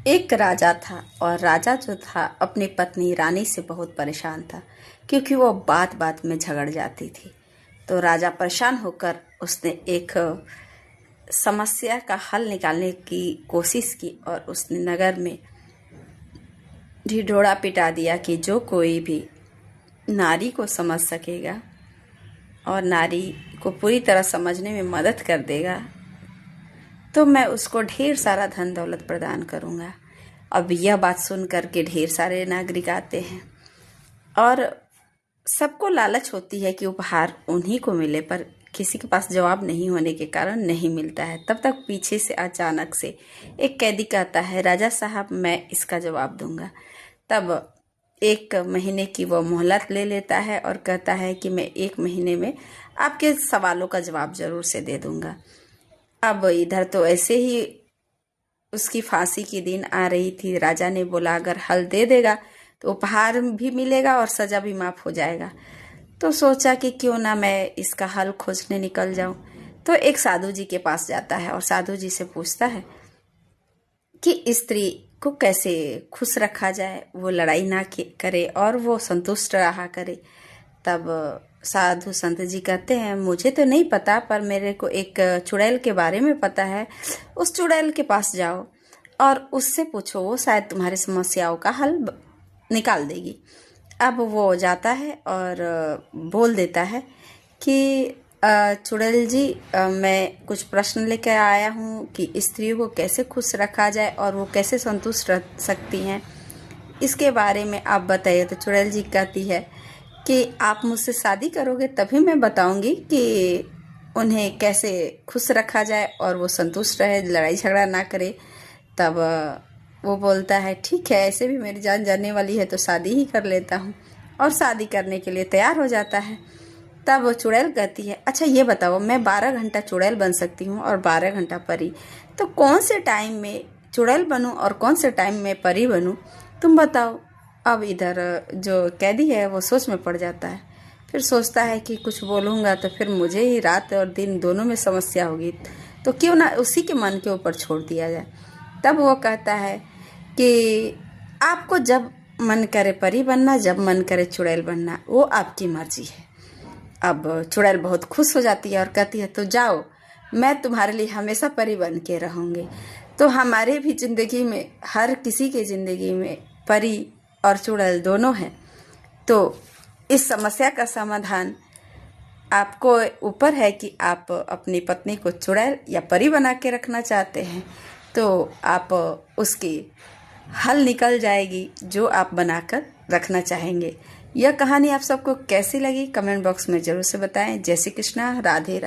एक राजा था और राजा जो था अपनी पत्नी रानी से बहुत परेशान था क्योंकि वो बात बात में झगड़ जाती थी। तो राजा परेशान होकर उसने एक समस्या का हल निकालने की कोशिश की और उसने नगर में ढिढोरा पिटा दिया कि जो कोई भी नारी को समझ सकेगा और नारी को पूरी तरह समझने में मदद कर देगा तो मैं उसको ढेर सारा धन दौलत प्रदान करूँगा। अब यह बात सुन कर के ढेर सारे नागरिक आते हैं और सबको लालच होती है कि उपहार उन्हीं को मिले, पर किसी के पास जवाब नहीं होने के कारण नहीं मिलता है। तब तक पीछे से अचानक से एक कैदी कहता है, राजा साहब मैं इसका जवाब दूंगा। तब 1 महीने की वो मोहलत ले लेता है और कहता है कि मैं 1 महीने में आपके सवालों का जवाब जरूर से दे दूंगा। अब इधर तो ऐसे ही उसकी फांसी की दिन आ रही थी। राजा ने बोला अगर हल दे देगा तो उपहार भी मिलेगा और सजा भी माफ हो जाएगा। तो सोचा कि क्यों ना मैं इसका हल खोजने निकल जाऊं। तो एक साधु जी के पास जाता है और साधु जी से पूछता है कि स्त्री को कैसे खुश रखा जाए, वो लड़ाई ना करे और वो संतुष्ट रहा करे। तब साधु संत जी कहते हैं मुझे तो नहीं पता, पर मेरे को एक चुड़ैल के बारे में पता है। उस चुड़ैल के पास जाओ और उससे पूछो, वो शायद तुम्हारी समस्याओं का हल निकाल देगी। अब वो जाता है और बोल देता है कि चुड़ैल जी, मैं कुछ प्रश्न लेकर आया हूँ कि स्त्रियों को कैसे खुश रखा जाए और वो कैसे संतुष्ट रह सकती हैं, इसके बारे में आप बताइए। तो चुड़ैल जी कहती है कि आप मुझसे शादी करोगे तभी मैं बताऊंगी कि उन्हें कैसे खुश रखा जाए और वो संतुष्ट रहे, लड़ाई झगड़ा ना करे। तब वो बोलता है ठीक है, ऐसे भी मेरी जान जाने वाली है तो शादी ही कर लेता हूँ, और शादी करने के लिए तैयार हो जाता है। तब वो चुड़ैल कहती है अच्छा ये बताओ, मैं 12 घंटा चुड़ैल बन सकती हूँ और 12 घंटा परी, तो कौन से टाइम में चुड़ैल बनूँ और कौन से टाइम में परी बनूँ, तुम बताओ। अब इधर जो कैदी है वो सोच में पड़ जाता है। फिर सोचता है कि कुछ बोलूँगा तो फिर मुझे ही रात और दिन दोनों में समस्या होगी, तो क्यों ना उसी के मन के ऊपर छोड़ दिया जाए। तब वो कहता है कि आपको जब मन करे परी बनना, जब मन करे चुड़ैल बनना, वो आपकी मर्जी है। अब चुड़ैल बहुत खुश हो जाती है और कहती है तो जाओ, मैं तुम्हारे लिए हमेशा परी बन के रहूँगी। तो हमारे भी ज़िंदगी में, हर किसी के ज़िंदगी में परी और चुड़ैल दोनों हैं। तो इस समस्या का समाधान आपको ऊपर है कि आप अपनी पत्नी को चुड़ैल या परी बना के रखना चाहते हैं, तो आप उसकी हल निकल जाएगी जो आप बनाकर रखना चाहेंगे। यह कहानी आप सबको कैसी लगी कमेंट बॉक्स में जरूर से बताएं। जय श्री कृष्णा, राधे राधे।